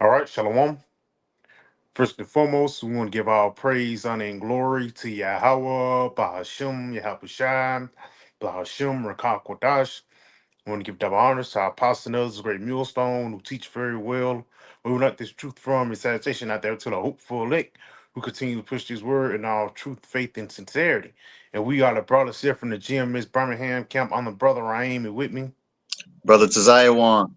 All right, Shalom. First and foremost, we want to give our praise, honor, and glory to Yahweh, Bahashim, Yahabushai, Bahashim, Rakak Wadash. We want to give double honors to our apostles, the great millstone, who teach very well. We will let this truth from his salutation out there to the hopeful elect who continue to push this word in all truth, faith, and sincerity. And we are the brothers here from the GMS Birmingham camp. I'm the brother Raheem and with me. Brother Taziah Wan.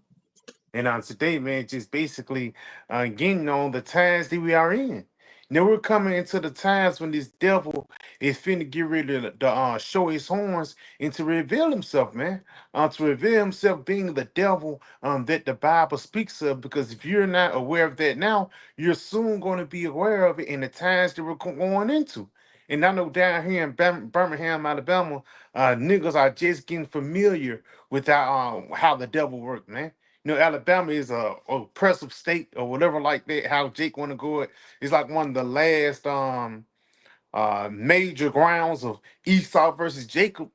And on today, man, just basically getting on the times that we are in. Now we're coming into the times when this devil is finna get ready to show his horns and to reveal himself, man. To reveal himself being the devil that the Bible speaks of. Because if you're not aware of that now, you're soon going to be aware of it in the times that we're going into. And I know down here in Birmingham, Alabama, niggas are just getting familiar with how the devil works, man. Alabama is a oppressive state or whatever like that. How Jake want to go it. It's like one of the last major grounds of Esau versus Jacob.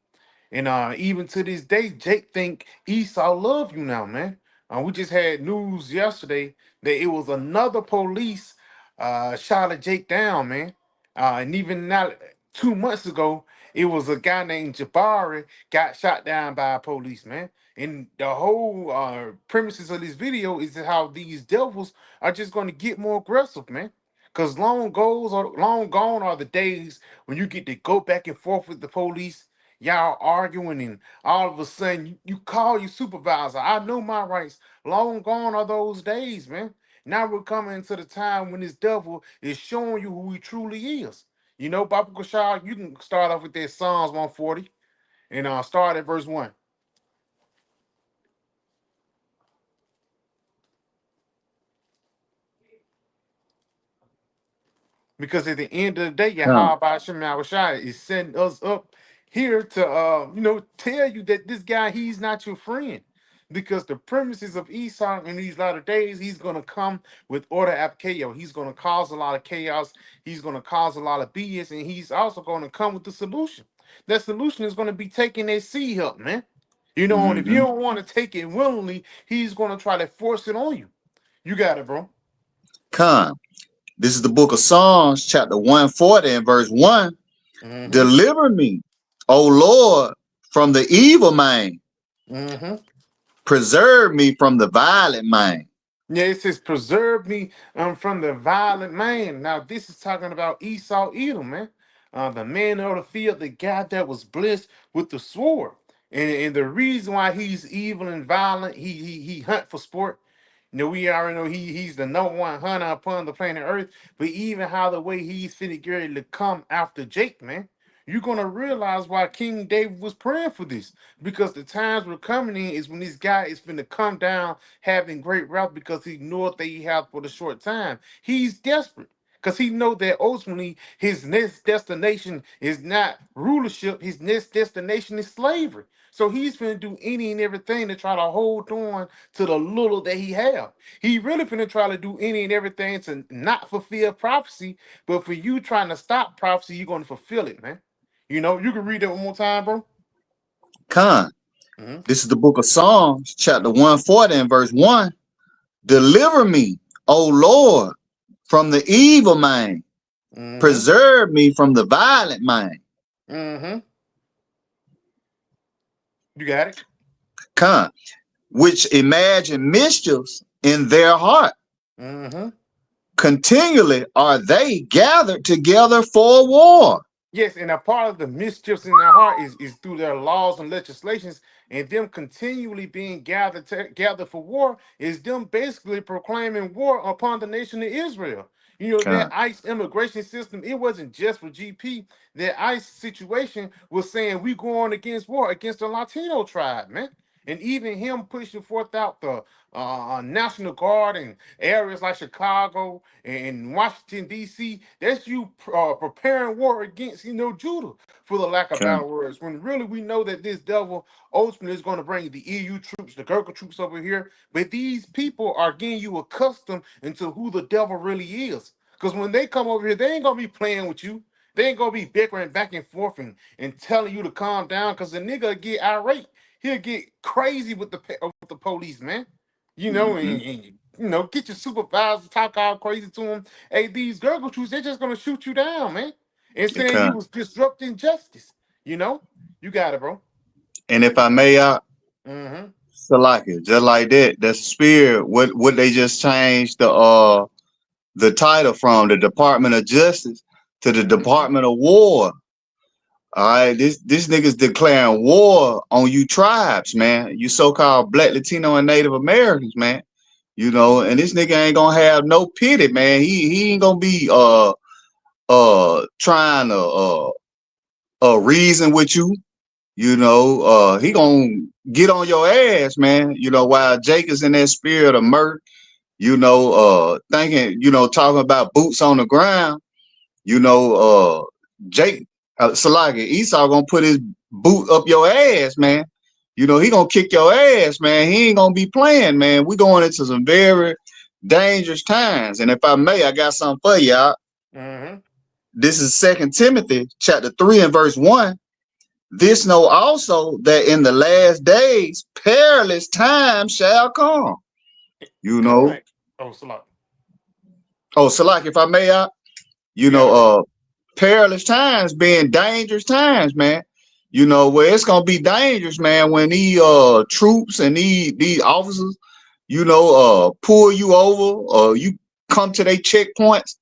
And even to this day, Jake think Esau love you now, man. We just had news yesterday that it was another police shot at Jake down, man. And even now, 2 months ago, it was a guy named Jabari got shot down by a police, man. And the whole premises of this video is how these devils are just going to get more aggressive, man. Cause long gone are the days when you get to go back and forth with the police, y'all arguing, and all of a sudden you call your supervisor. I know my rights. Long gone are those days, man. Now we're coming into the time when this devil is showing you who he truly is. Baba Kushal, you can start off with that Psalms 140 and start at verse 1. Because at the end of the day, Come. Yahweh Hashem Yahushua is setting us up here to tell you that this guy, he's not your friend. Because the premises of Esau in these latter days, he's gonna come with order application. He's gonna cause a lot of chaos, he's gonna cause a lot of BS, and he's also gonna come with the solution. That solution is gonna be taking that seed help, man. And if you Mm-hmm. don't want to take it willingly, he's gonna try to force it on you. You got it, bro. Come. This is the book of Psalms, chapter 140 and verse 1. Mm-hmm. Deliver me, O Lord, from the evil man. Mm-hmm. Preserve me from the violent man. Yeah, it says, preserve me from the violent man. Now, this is talking about Esau Edom, man. The man of the field, the guy that was blessed with the sword. And the reason why he's evil and violent, he hunt for sport. We already know he's the number one hunter upon the planet Earth. But even how the way he's finna get ready to come after Jake, man, you're gonna realize why King David was praying for this. Because the times we're coming in is when this guy is finna come down having great wealth because he knew what they have for the short time. He's desperate. Because he know that ultimately his next destination is not rulership, his next destination is slavery. So he's finna do any and everything to try to hold on to the little that he have. He really finna try to do any and everything to not fulfill prophecy, but for you trying to stop prophecy, you're gonna fulfill it, man. You can read that one more time, bro. Come. Mm-hmm. This is the book of Psalms, chapter 140 and verse 1. Deliver me, O Lord, from the evil man. Mm-hmm. Preserve me from the violent man. Mm-hmm. You got it. Come. Which imagine mischiefs in their heart. Mm-hmm. Continually are they gathered together for war. Yes, and a part of the mischiefs in their heart is through their laws and legislations, and them continually being gathered for war is them basically proclaiming war upon the nation of Israel. That Come. ICE immigration system, it wasn't just for GP. That ICE situation was saying we going against war against the Latino tribe, man. And even him pushing forth out the National Guard in areas like Chicago and Washington, D.C., that's you preparing war against, Judah, for the lack of Come. better words. When really we know that this devil ultimately is going to bring the EU troops, the Gurkha troops over here. But these people are getting you accustomed into who the devil really is. Because when they come over here, they ain't going to be playing with you. They ain't going to be bickering back and forth and telling you to calm down because the nigga get irate. He'll get crazy with the police, man. Mm-hmm. get your supervisor, talk all crazy to them. Hey, these Gurgle troops, they're just gonna shoot you down, man. And saying you Con. was disrupting justice. You know? You got it, bro. And if I may, Mm-hmm. Salaki, just like that, the spirit, what they just changed the title from the Department of Justice to the Mm-hmm. Department of War. All right, this nigga's declaring war on you tribes, man. You so-called Black, Latino, and Native Americans, man. And this nigga ain't gonna have no pity, man. He ain't gonna be trying to reason with you. He gonna get on your ass, man. While Jake is in that spirit of murder, thinking, talking about boots on the ground. You know, Jake, Salaki, Esau gonna put his boot up your ass, man. He gonna kick your ass, man. He ain't gonna be playing, man. We going into some very dangerous times. And if I may, I got something for y'all. Mm-hmm. This is Second Timothy chapter 3 and verse 1. This know also that in the last days perilous times shall come. You know. Kind. Oh, Salak. Oh, Salaki, if I may, you You got know, it, bro. perilous times being dangerous times, man. Where it's gonna be dangerous, man, when these troops and these officers, pull you over or you come to their checkpoints,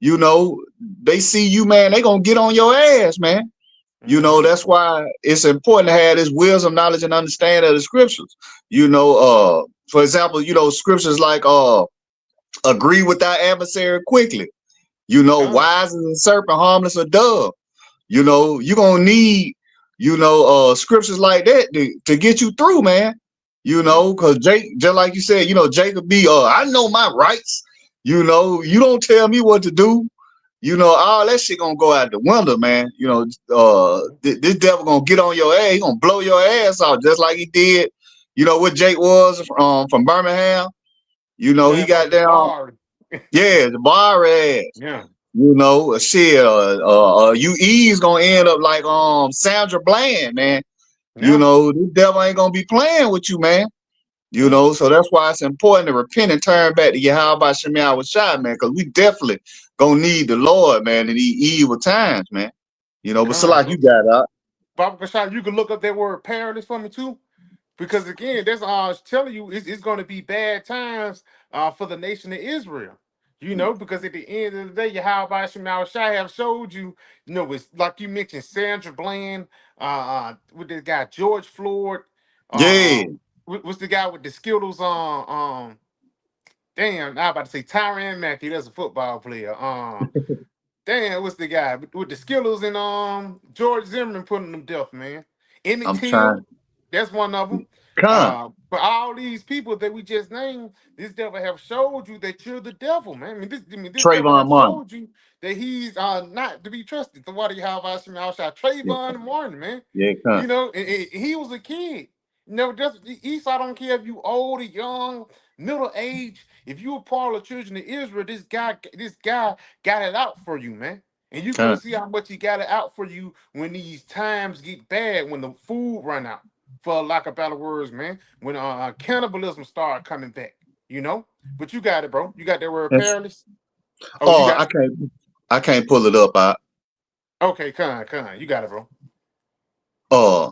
you know, they see you, man, they gonna get on your ass, man. Mm-hmm. That's why it's important to have this wisdom, knowledge, and understanding of the scriptures. For example, scriptures like agree with thy adversary quickly, Kind. wise as a serpent, harmless a dove. You're gonna need, scriptures like that to get you through, man. Mm-hmm. Because Jake, just like you said, Jacob be I know my rights. You don't tell me what to do. All that shit gonna go out the window, man. This devil gonna get on your ass, he gonna blow your ass off just like he did, what Jake was from Birmingham. He Yeah, about got the down, bar. yeah, the bar ass. Yeah. Shit, UE's gonna end up like Sandra Bland, man. Yeah. This devil ain't gonna be playing with you, man. Mm-hmm. So that's why it's important to repent and turn back to Yahweh Shemiah was shot, man, because we definitely gonna need the Lord, man, in these evil times, man. But so Kind, like you bro. got out. Baba Kashad, you can look up that word perilous for me too. Because again, that's all I was telling you, it's going to be bad times for the nation of Israel. Because at the end of the day, Yahweh Shemal Shai have showed you, it's like you mentioned, Sandra Bland, with this guy George Floyd, Yeah, what's the guy with the Skittles on? Damn, I about to say Tyrann Matthew. That's a football player. Damn, what's the guy with the Skittles and George Zimmerman putting them death, man. Emmett I'm trying. Till, that's one of them. Come, But all these people that we just named, this devil have showed you that you're the devil, man. This devil Trayvon have Martin. showed you that he's not to be trusted. The water you have outside Yeah, Trayvon Martin, man. yeah, come, And he was a kid. Just Esau don't care if you old or young, middle age. If you a part of the children of Israel, this guy got it out for you, man. And you're gonna come. see how much he got it out for you when these times get bad, when the food run out, for lack of better words, man. When cannibalism start coming back, you know. But you got it, bro. You got that word That's, perilous. Oh, you oh, got it. I can't pull it up. Okay, come, you got it, bro. Uh,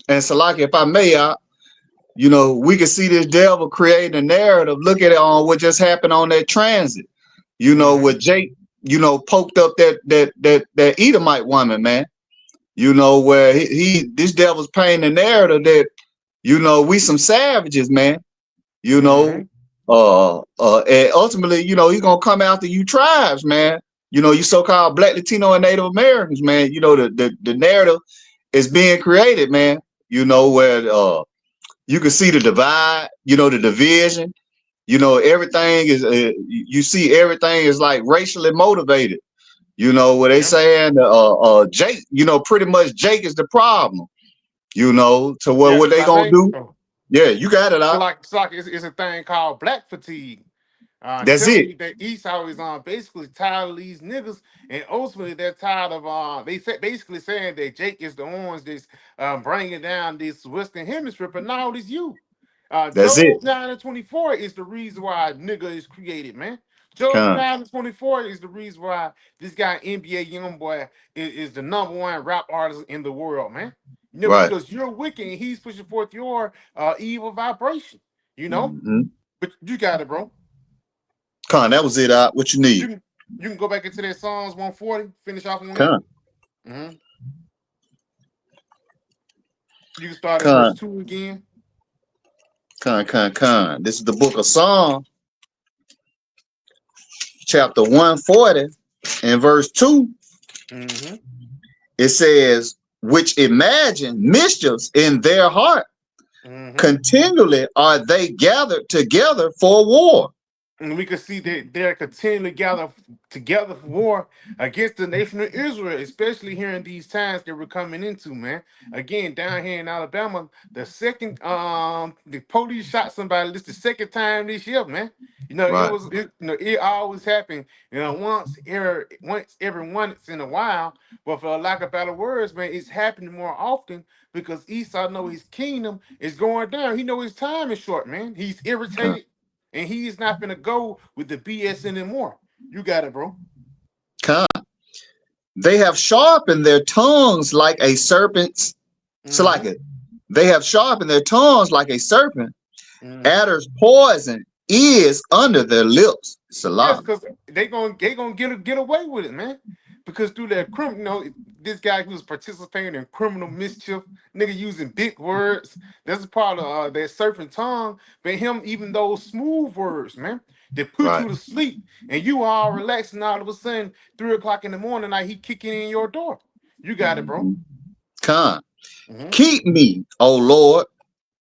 and Salaki, if I may, we can see this devil creating a narrative. Look at it on what just happened on that transit. Mm-hmm. With Jake, poked up that Edomite woman, man. Where this devil's painting the narrative that, we some savages, man. You know, Mm-hmm. and ultimately, he's gonna come after you tribes, man. You so-called Black, Latino, and Native Americans, man. The narrative is being created, man. Where you can see the divide, the division. Everything is you see everything is like racially motivated. Where they Yeah. saying Jake, pretty much Jake is the problem. To Yeah. what If they I gonna may. do? Oh. Yeah, you got it So out. like it's a thing called black fatigue. That's Telling it. you that Esau is basically tired of these niggas, and ultimately they're tired of they say, basically saying that Jake is the ones that's bringing down this Western Hemisphere, but now it's you. That's it. Job 9 and 24 is the reason why nigga is created, man. Job Con, 9 and 24 is the reason why this guy NBA Youngboy is the #1 rap artist in the world, man. You know, right. because you're wicked and he's pushing forth your evil vibration, you know? Mm-hmm. But you got it, bro. Con, that was it. What you You need? can you can go back into that Psalms 140, finish off on that. Con, hmm You can start at verse con, 2 again. con. This is the book of Psalm, chapter 140, and verse 2. Mm-hmm. It says, which imagine mischiefs in their heart. Mm-hmm. Continually are they gathered together for war. And we can see that they're continually gather together for war against the nation of Israel, especially here in these times that we're coming into, man. Again, down here in Alabama, the police shot somebody. This the second time this year, man. Right, It always happened, once every once in a while. But for lack of better words, man, it's happening more often because Esau know his kingdom is going down. He know his time is short, man. He's con, irritated and he's not gonna go with the BS anymore. You got it, bro. con. They have sharpened their tongues like a serpent's. So like Mm-hmm. it. They have sharpened their tongues like a serpent. Mm-hmm. Adder's poison is under their lips. Yes, Salah. because they gonna get away with it, man. Because through their criminal, this guy who's participating in criminal mischief, nigga using big words. That's a part of that surfing tongue. But him, even those smooth words, man, they put Right. you to sleep, and you all relaxing. All of a sudden, 3 o'clock in the morning, like he kicking in your door. You got it, bro. Mm-hmm. Con. Mm-hmm. Keep me, O Lord,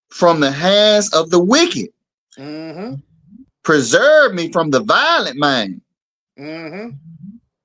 from the hands of the wicked. Mm-hmm. Preserve me from the violent mind Mm-hmm.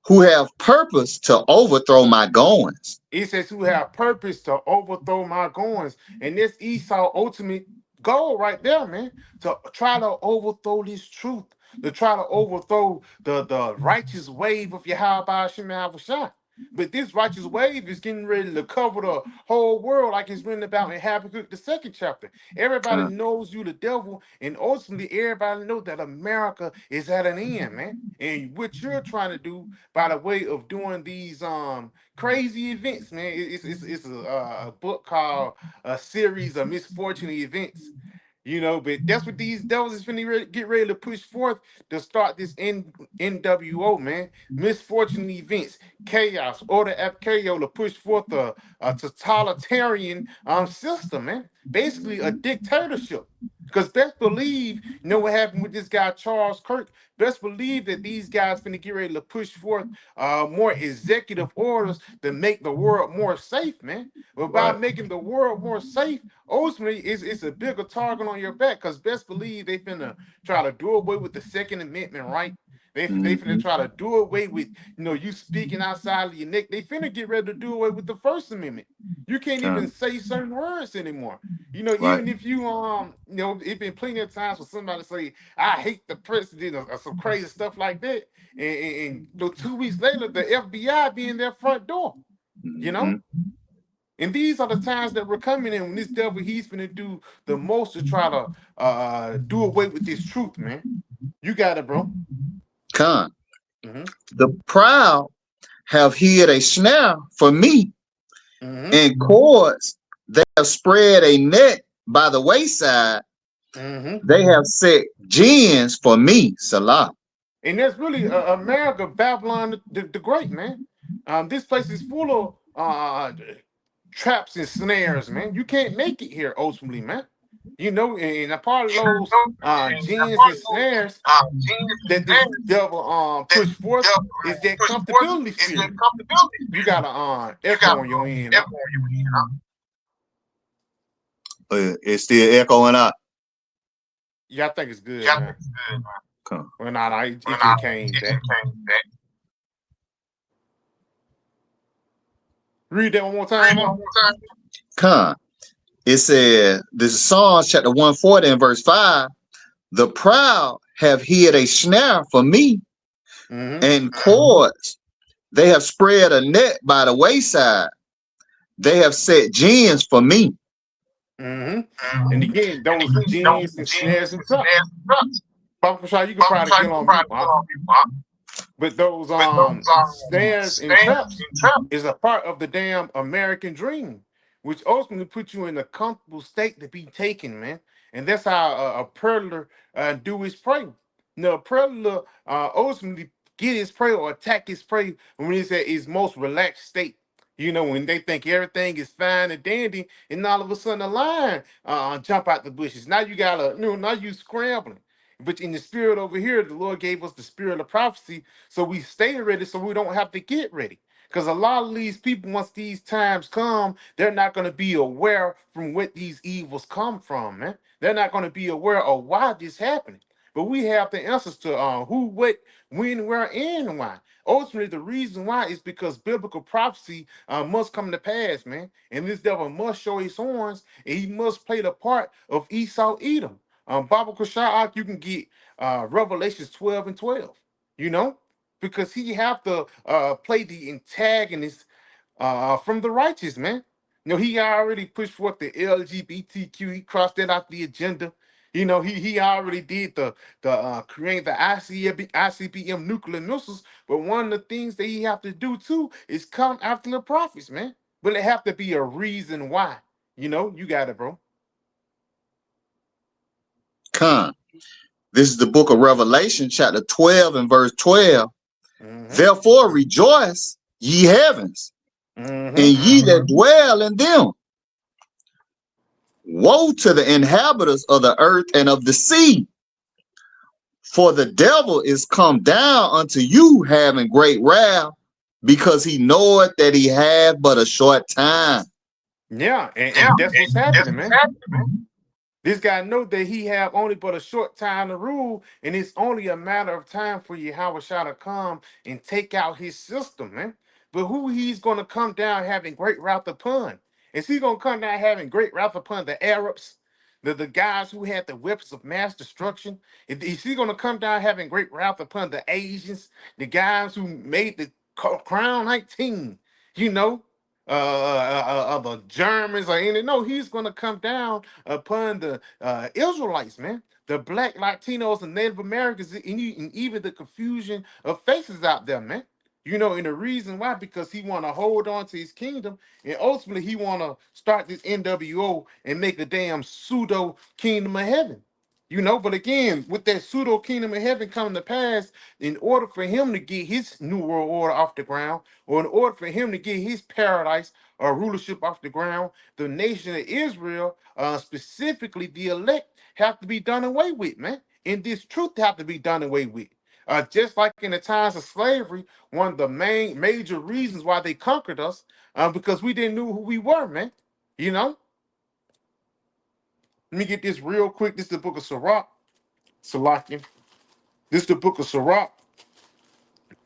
who have purpose to overthrow my goings. It says who have purpose to overthrow my goings. And this Esau ultimate goal right there, man, to try to overthrow this truth, to try to overthrow the righteous wave of Yahweh Shemah. But this righteous wave is getting ready to cover the whole world, like it's written about in Habakkuk, the 2nd chapter. Everybody Con, knows you the devil, and ultimately everybody knows that America is at an end, man. And what you're trying to do by the way of doing these crazy events, man. It's a book called A Series of Misfortunate Events. But that's what these devils is finna get ready to push forth to start this NWO, man. Misfortunate events, chaos, order after chaos to push forth a totalitarian system, man. Basically a dictatorship. Because best believe, what happened with this guy Charles Kirk. Best believe that these guys finna get ready to push forth more executive orders to make the world more safe, man. But by right. making the world more safe, ultimately it's a bigger target on your back. Because best believe they finna try to do away with the Second Amendment, right? They finna Mm-hmm. try to do away with you speaking outside of your neck. They finna get ready to do away with the First Amendment. You can't even Con, say certain words anymore. right. Even if it's been plenty of times for somebody to say, I hate the president or some crazy stuff like that. And 2 weeks later, the FBI be in their front door, you Mm-hmm. know? And these are the times that we're coming in when this devil, he's going to do the most to try to do away with this truth, man. You got it, bro. Con. Mm-hmm. The proud have hid a snare for me, Mm-hmm. and cords they have spread a net by the wayside. Mm-hmm. They have set gins for me, Salah. And that's really America, Babylon the Great, man. This place is full of traps and snares, man. You can't make it here ultimately, man. And a part of those gins and snares that this devil push forth is that comfortability spirit. You got a echo on your end, huh? It's still echoing out. Yeah, I think it's good now. Con. Well, no, it just came back. Read that one more time, huh? Con. It said, this is Psalms chapter 140 and verse 5. The proud have hid a snare for me, Mm-hmm. and cords they have spread a net by the wayside. They have set gins for me. Hmm. And Mhm. again, And those again, those gins and snares genes and and traps. snares and traps. Papa Shah, you can Papa probably Shah, get you can on mute, probably get huh? on me, Pop. But those But those snares and snares traps and traps. is a part of the damn American dream, which ultimately puts you in a comfortable state to be taken, man. And that's how a predator do his prey. Now, a predator ultimately get his prey or attack his prey when he's at his most relaxed state. You know, when they think everything is fine and dandy, and all of a sudden a lion jump out the bushes. Now you gotta, now you scrambling. But in the spirit over here, the Lord gave us the spirit of prophecy, so we stay ready, so we don't have to get ready. Because a lot of these people, once these times come, they're not going to be aware from what these evils come from, man. They're not going to be aware of why this happening. But we have the answers to who, what, when, where, and why. Ultimately, the reason why is because biblical prophecy must come to pass, man. And this devil must show his horns, and he must play the part of Esau Edom. Baba Kushak, you can get Revelations 12 and 12, you know, because he have to play the antagonist from the righteous, man. He already pushed forth the LGBTQ. He crossed that off the agenda. He already did the create the ICBM nuclear missiles. But one of the things that he have to do too is come after the prophets, man. But it have to be a reason why. You got it, bro. Con. This is the book of Revelation, chapter 12 and verse 12. Mm-hmm. Therefore rejoice, ye heavens, and Mm-hmm. ye that dwell in them. Woe to the inhabitants of the earth and of the sea, for the devil is come down unto you having great wrath, because he knoweth that he hath but a short time. Yeah, and, Yeah, and that's what's and that's happening, what's man. happening, man. This guy know that he have only but a short time to rule, and it's only a matter of time for Yahweh Shah to come and take out his system, man. But who he's gonna come down having great wrath upon? Is he gonna come down having great wrath upon the Arabs, the guys who had the weapons of mass destruction? Is he gonna come down having great wrath upon the Asians, the guys who made the Crown 19? You know, the Germans or any? No, he's gonna come down upon the Israelites, man, the black Latinos and Native Americans, and even the confusion of faces out there, man. And the reason why, because he want to hold on to his kingdom, and ultimately he want to start this NWO and make a damn pseudo kingdom of heaven. But again, with that pseudo kingdom of heaven coming to pass, in order for him to get his new world order off the ground, or in order for him to get his paradise or rulership off the ground, the nation of Israel, specifically the elect, have to be done away with, man. And this truth have to be done away with. Just like in the times of slavery, one of the main major reasons why they conquered us, because we didn't know who we were, man. You know. Let me get this real quick. This is the book of Sirach, Salakia. This is the book of Sirach,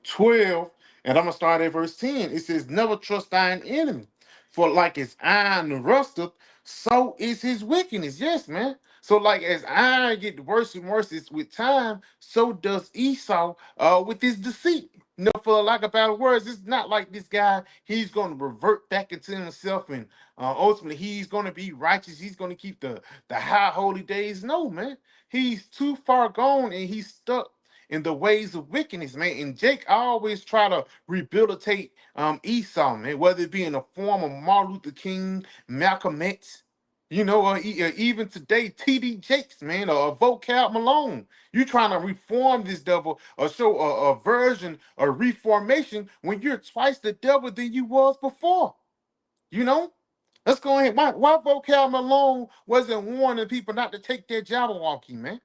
12, and I'm gonna start at verse 10. It says, "Never trust thine enemy, for like as iron rusteth, so is his wickedness." Yes, man. So like as iron get worse and worse with time, so does Esau with his deceit. For lack of better words, it's not like this guy, he's gonna revert back into himself, and ultimately he's gonna be righteous, he's gonna keep the high holy days. No, man. He's too far gone, and he's stuck in the ways of wickedness, man. And Jake always try to rehabilitate Esau, man, whether it be in the form of Martin Luther King, Malcolm X, or even today, TD Jakes, man, or Vocab Malone. You trying to reform this devil or show a version of reformation when you're twice the devil than you was before. You know? Let's go ahead. Why Vocab Malone wasn't warning people not to take their Jabberwocky, man?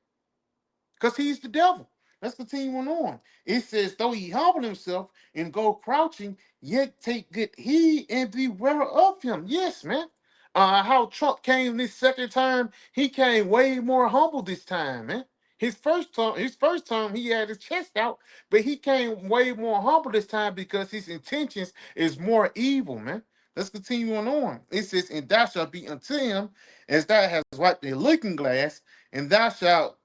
Because he's the devil. Let's continue on. It says, though he humble himself and go crouching, yet take good heed and beware of him. Yes, man. How Trump came this second time, he came way more humble this time, man. His first time, he had his chest out, but he came way more humble this time because his intentions is more evil, man. Let's continue on. It says, and thou shalt be unto him as thou hast wiped the looking glass, and thou shalt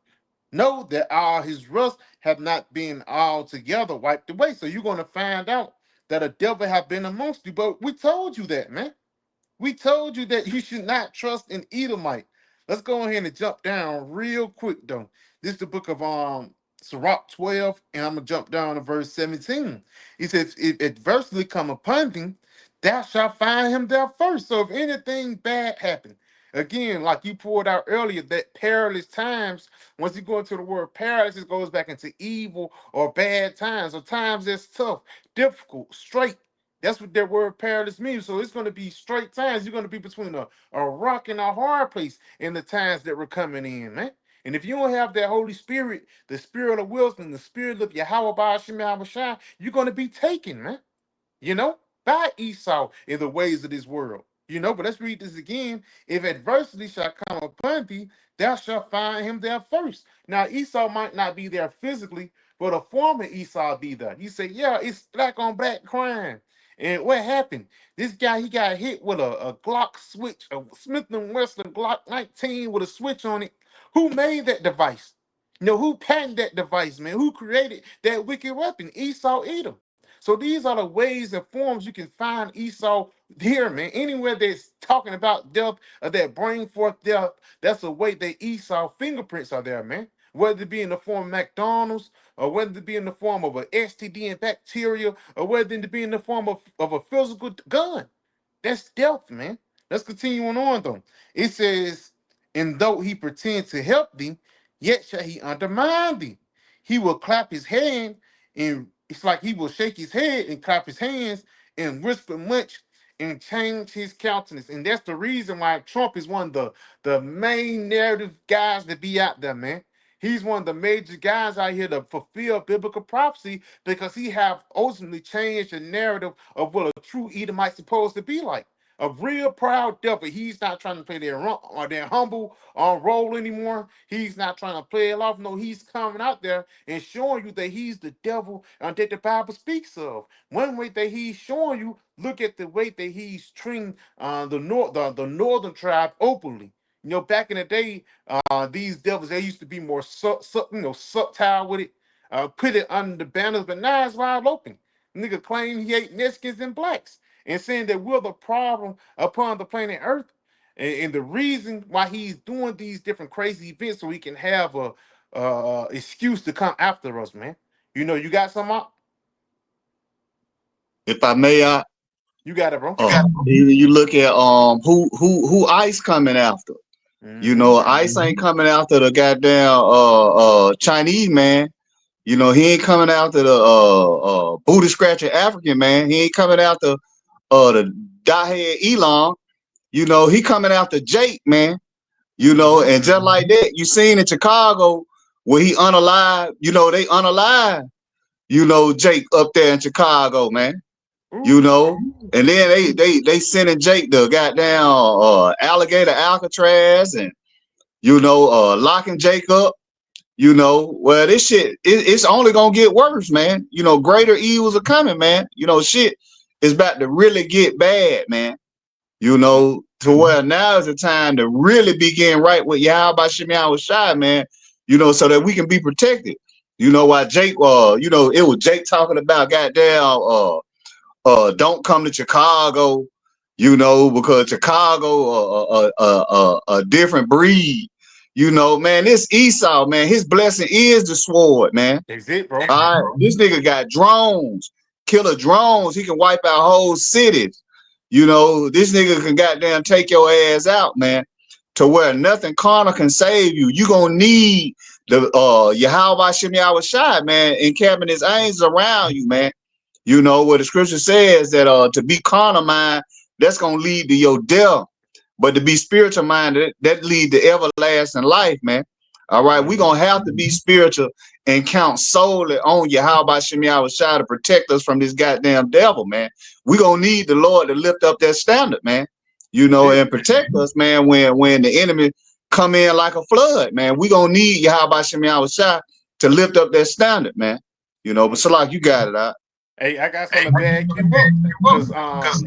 know that all his rust have not been altogether wiped away. So you're going to find out that a devil have been amongst you. But we told you that, man. We told you that you should not trust an Edomite. Let's go ahead and jump down real quick though. This is the book of Sirach 12, and I'm gonna jump down to verse 17. He says, if adversity come upon thee, thou shalt find him there first. So if anything bad happen, again, like you pulled out earlier, that perilous times, once you go into the word perilous, it goes back into evil or bad times, or times that's tough, difficult, straight. That's what that word perilous means. So it's going to be straight times. You're going to be between a rock and a hard place in the times that we're coming in, man. And if you don't have that Holy Spirit, the spirit of wisdom, the spirit of Yahweh Ba'ashim Yahushua, you're going to be taken, man, you know, by Esau in the ways of this world. You know, but let's read this again. If adversity shall come upon thee, thou shalt find him there first. Now, Esau might not be there physically, but a former Esau be there. He said, yeah, it's black on black crime. And what happened? This guy, he got hit with a Glock switch, a Smith & Wesson Glock 19 with a switch on it. Who made that device? You know, who patented that device, man? Who created that wicked weapon? Esau Edom. So these are the ways and forms you can find Esau here, man. Anywhere that's talking about death or that bring forth death, that's a way that Esau fingerprints are there, man. Whether it be in the form of McDonald's, or whether it be in the form of an STD and bacteria, or whether it be in the form of a physical gun. That's death, man. Let's continue on though. It says, and though he pretend to help thee, yet shall he undermine thee. He will clap his hand, and it's like he will shake his head and clap his hands and whisper much and change his countenance. And that's the reason why Trump is one of the main narrative guys that be out there, man. He's one of the major guys out here to fulfill biblical prophecy because he have ultimately changed the narrative of what a true Edomite supposed to be like. A real proud devil. He's not trying to play their humble role anymore. He's not trying to play it off. No, he's coming out there and showing you that he's the devil that the Bible speaks of. One way that he's showing you, look at the way that he's treating the northern tribe openly. You know, back in the day, these devils, they used to be more subtle with it, put it under the banners, but now it's wide open. Nigga claim he ate Mexicans and blacks and saying that we're the problem upon the planet Earth. And the reason why he's doing these different crazy events so he can have a excuse to come after us, man. You know, you got some up? If I may, You got it, bro. you look at who ICE coming after. You Mm-hmm. know, ICE ain't coming after the goddamn Chinese man. You know, he ain't coming after the booty scratching African man. He ain't coming after the Dahed Elon. You know, he coming after Jake, man. You know, Mm-hmm. and just like that, you seen in Chicago where he unalive, you know, they unalive, you know, Jake up there in Chicago, man. You Ooh. know, and then they sending Jake to goddamn alligator Alcatraz and you know, locking Jake up. You know, well, this shit, it's only gonna get worse, man. You know, greater evils are coming, man. You know, shit is about to really get bad, man. You know, to where now is the time to really begin right with Yahweh Shemiah Shai, man. You know, so that we can be protected. You know, why Jake, you know, it was Jake talking about goddamn, don't come to Chicago, you know, because Chicago, a different breed. You know, man, this Esau, man, his blessing is the sword, man. That's it, bro. All right, this nigga got drones, killer drones. He can wipe out whole cities. You know, this nigga can goddamn take your ass out, man, to where nothing carnal can save you. You gonna need the Yahweh Shem Yahweh Shai, man, encamping his angels around you, man. You know, where the scripture says that to be carnal mind, that's gonna lead to your death. But to be spiritual minded, that lead to everlasting life, man. All right, we're Mm-hmm. gonna have to be spiritual and count solely on Yahweh Shem Yahweh Shai to protect us from this goddamn devil, man. We're gonna need the Lord to lift up that standard, man. You That's know, it. and protect us, man, when the enemy come in like a flood, man. We're gonna need Yahweh Shem Yahweh Shai to lift up that standard, man. You know, but so like you got it out. Hey, I got something to back you up, cause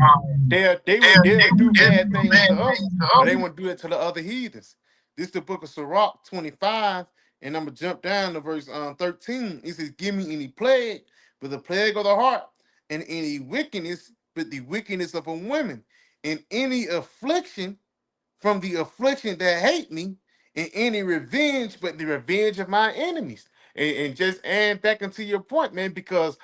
they'll do bad things to us, but they won't do it to the other heathens. This is the book of Sirach 25, and I'm gonna jump down to verse 13. It says, "Give me any plague, but the plague of the heart, and any wickedness, but the wickedness of a woman, in any affliction from the affliction that hate me, and any revenge but the revenge of my enemies. And just add back into your point, man, because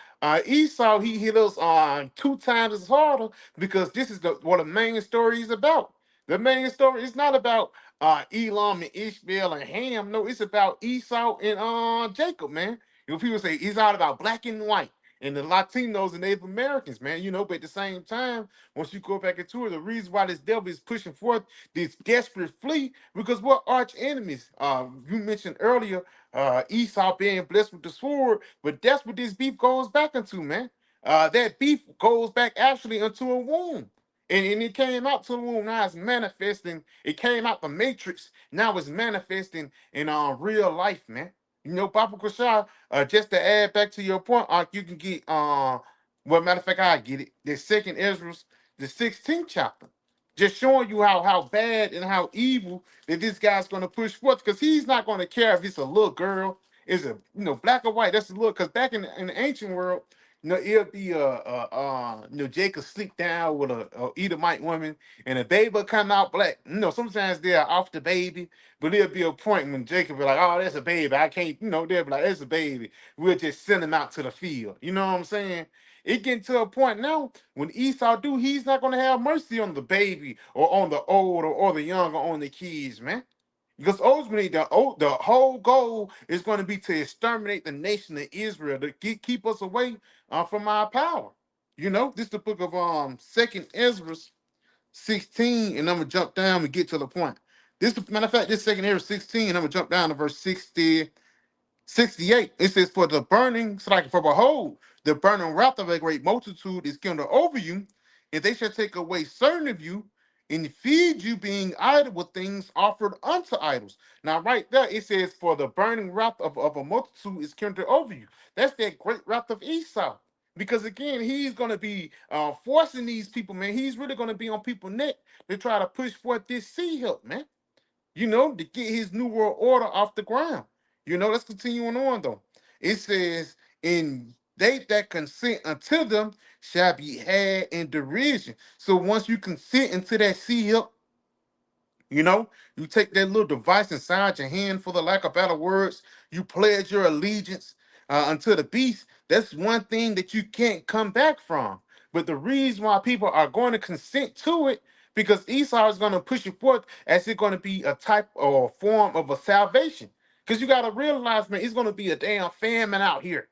Esau, he hit us on 2 times as harder, because this is what the main story is about. The main story is not about Elam and Ishmael and Ham. No, it's about Esau and Jacob, man. You know, people say it's all about black and white and the Latinos and Native Americans, man. You know, but at the same time, once you go back into it, the reason why this devil is pushing forth this desperate flee, because we're arch enemies. You mentioned earlier Esau being blessed with the sword, but that's what this beef goes back into, man. That beef goes back actually into a womb. And it came out to the womb. Now it's manifesting. It came out the matrix. Now it's manifesting in real life, man. You know, Papa Kushar, just to add back to your point, you can get well, matter of fact, I get it. The second Ezra's, the 16th chapter, just showing you how bad and how evil that this guy's gonna push forth, because he's not gonna care if it's a little girl, is a black or white. That's a little, because back in the ancient world, it'll be Jacob sleep down with a Edomite woman, and a baby will come out black. Sometimes they're off the baby, but there'll be a point when Jacob be like, "Oh, that's a baby. I can't." They'll be like, "That's a baby." We'll just send him out to the field. You know what I'm saying? It getting to a point now when Esau do, he's not gonna have mercy on the baby or on the old or the young or on the kids, man. Because ultimately, the whole goal is going to be to exterminate the nation of Israel, to keep us away from our power. This is the book of Second Ezra 16, and I'm gonna jump down and get to the point. Matter of fact, this Second Ezra 16, and I'm gonna jump down to verse 68. It says, "For the burning, so like for behold, the burning wrath of a great multitude is kindled over you, and they shall take away certain of you, and feed you, being idle with things offered unto idols." Now, right there, it says, "For the burning wrath of a multitude is kindled over you." That's that great wrath of Esau. Because again, he's gonna be forcing these people, man. He's really gonna be on people's neck to try to push forth this sea help, man, to get his new world order off the ground. Let's continue on though. It says, "And they that consent unto them shall be had in derision." So once you consent into that seal, you know, you take that little device inside your hand, for the lack of better words, you pledge your allegiance unto the beast. That's one thing that you can't come back from. But the reason why people are going to consent to it, because Esau is going to push it forth as it's going to be a type or a form of a salvation. Because you got to realize, man, it's going to be a damn famine out here.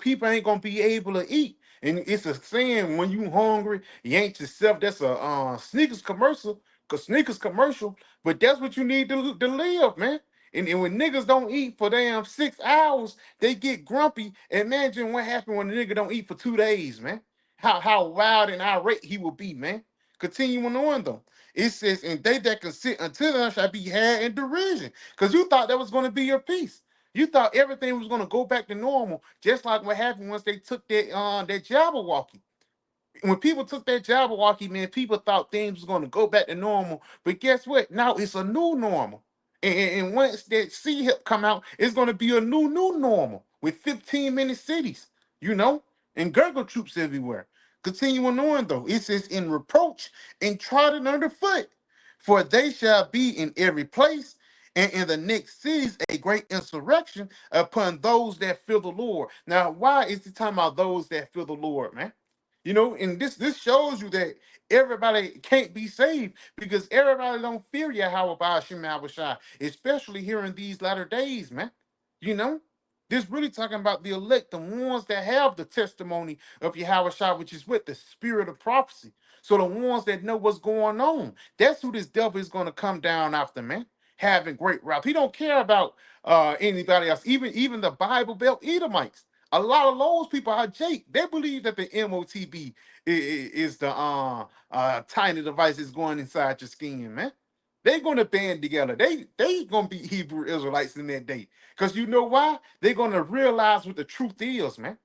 People ain't going to be able to eat. And it's a saying, when you hungry, you ain't yourself. That's a sneakers commercial. Because sneakers commercial, but that's what you need to live, man. And when niggas don't eat for damn 6 hours, they get grumpy. Imagine what happened when a nigga don't eat for 2 days, man. How wild and irate he will be, man. Continuing on though. It says, "And they that consent unto them shall be had in derision." Because you thought that was going to be your peace. You thought everything was going to go back to normal, just like what happened once they took that Jabberwocky. When people took that Jabberwocky, man, people thought things was going to go back to normal. But guess what? Now it's a new normal. And once that sea help come out, it's going to be a new normal with 15-minute cities, you know, and gurgle troops everywhere. Continuing on, though, it says, "In reproach and trodden underfoot, for they shall be in every place, and in the next cities a great insurrection upon those that fear the Lord." Now, why is it talking about those that fear the Lord, man? And this shows you that everybody can't be saved, because everybody don't fear Yahweh by Hashem Shai, especially here in these latter days, man. You know, this really talking about the elect, the ones that have the testimony of Yahweh Shai, which is with the spirit of prophecy. So the ones that know what's going on, that's who this devil is going to come down after, man. Having great wrath. He don't care about anybody else, even the Bible Belt Edomites. A lot of those people are Jake. They believe that the MOTB is the tiny device that's going inside your skin, man. They gonna band together. They gonna be Hebrew Israelites in that day. Cause you know why? They're gonna realize what the truth is, man.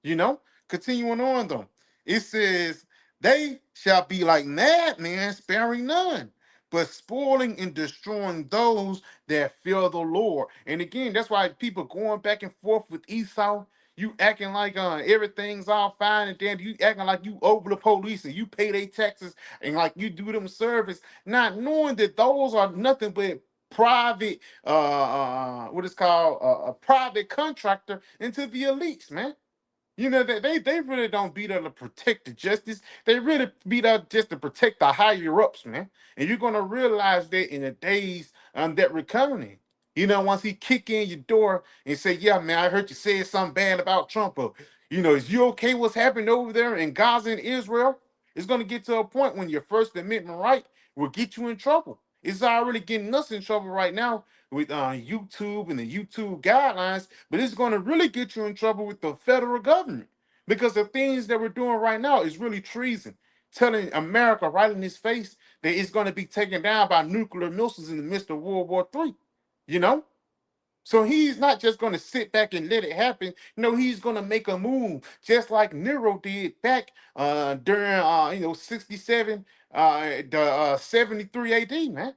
You know, continuing on though. It says, "They shall be like madmen, sparing none, but spoiling and destroying those that fear the Lord." And again, that's why people going back and forth with Esau. You acting like everything's all fine and dandy. You acting like you over the police and you pay their taxes and like you do them service, not knowing that those are nothing but private what is called a private contractor into the elites, man. You know that they really don't be there to protect the justice. They really be there just to protect the higher ups, man. And you're gonna realize that in the days that we're coming in. You know, once he kick in your door and say, "Yeah, man, I heard you say something bad about Trump," or "Is you okay? What's happening over there in Gaza and Israel?" It's gonna get to a point when your First Amendment right will get you in trouble. It's already getting us in trouble right now with YouTube and the YouTube guidelines, but it's going to really get you in trouble with the federal government because the things that we're doing right now is really treason. Telling America right in his face that it's going to be taken down by nuclear missiles in the midst of World War III. You know, so he's not just going to sit back and let it happen. No, he's going to make a move, just like Nero did back during 67 the 73 AD, man.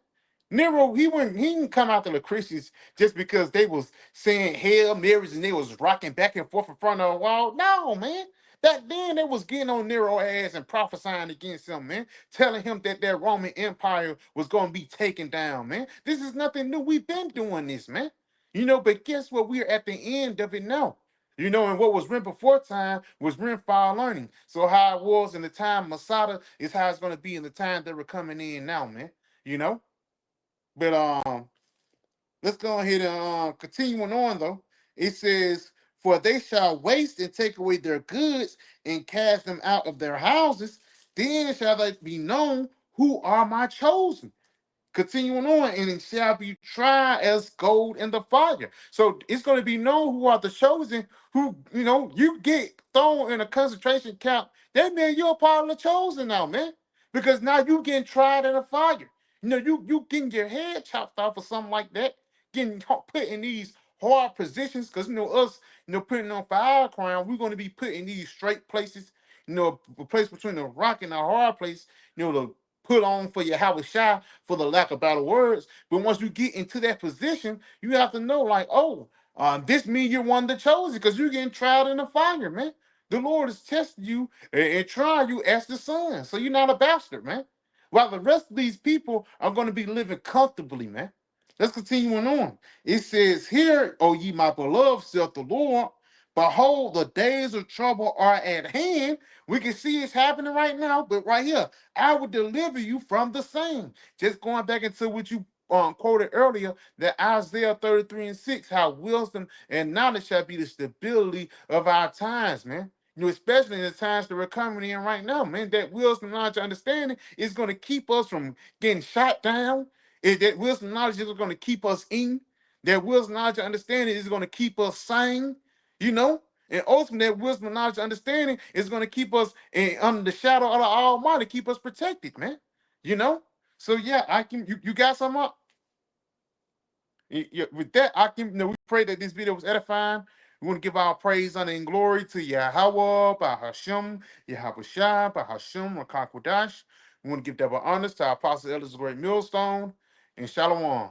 Nero, he didn't come after the Christians just because they was saying Hail Marys and they was rocking back and forth in front of a wall. No, man. That then they was getting on Nero ass and prophesying against him, man, telling him that their Roman Empire was going to be taken down, man. This is nothing new. We've been doing this, man. But guess what? We're at the end of it now. And what was written before time was written for our learning. So how it was in the time Masada is how it's going to be in the time that we're coming in now, man. You know. But let's go ahead and continuing on though. It says, "For they shall waste and take away their goods and cast them out of their houses. Then shall they be known who are my chosen." Continuing on, and it shall be tried as gold in the fire. So it's going to be known who are the chosen, who, you get thrown in a concentration camp. That means you're a part of the chosen now, man. Because now you getting tried in a fire. You getting your head chopped off or something like that, getting put in these hard positions. Because, us, putting on for our crown, we're going to be put in these straight places, a place between a rock and a hard place, to put on for your Howard Shy, for the lack of better words. But once you get into that position, you have to know, like, oh, this means you're one of the chosen because you're getting tried in the fire, man. The Lord is testing you and trying you as the son. So you're not a bastard, man. While the rest of these people are going to be living comfortably, man. Let's continue on. It says, "Here, O ye my beloved, saith the Lord, behold, the days of trouble are at hand." We can see it's happening right now, but right here, "I will deliver you from the same." Just going back into what you quoted earlier, that Isaiah 33 and 6, how wisdom and knowledge shall be the stability of our times, man. Especially in the times that we're coming in right now, man. That wisdom, knowledge, understanding is going to keep us from getting shot down. That wisdom, knowledge is going to keep us in. That wisdom, knowledge, understanding is going to keep us sane. You know, and ultimately, that wisdom, knowledge, understanding is going to keep us under the shadow of the Almighty, keep us protected, man. You know? So yeah, I can. You got some up? With that, I can. We pray that this video was edifying. We want to give our praise, honor, and glory to Yahweh, by Hashem, Yahweh Shai, by Hashem, Rakakwadash. We want to give double honors to our apostle elders, of the great millstone, and Shalom.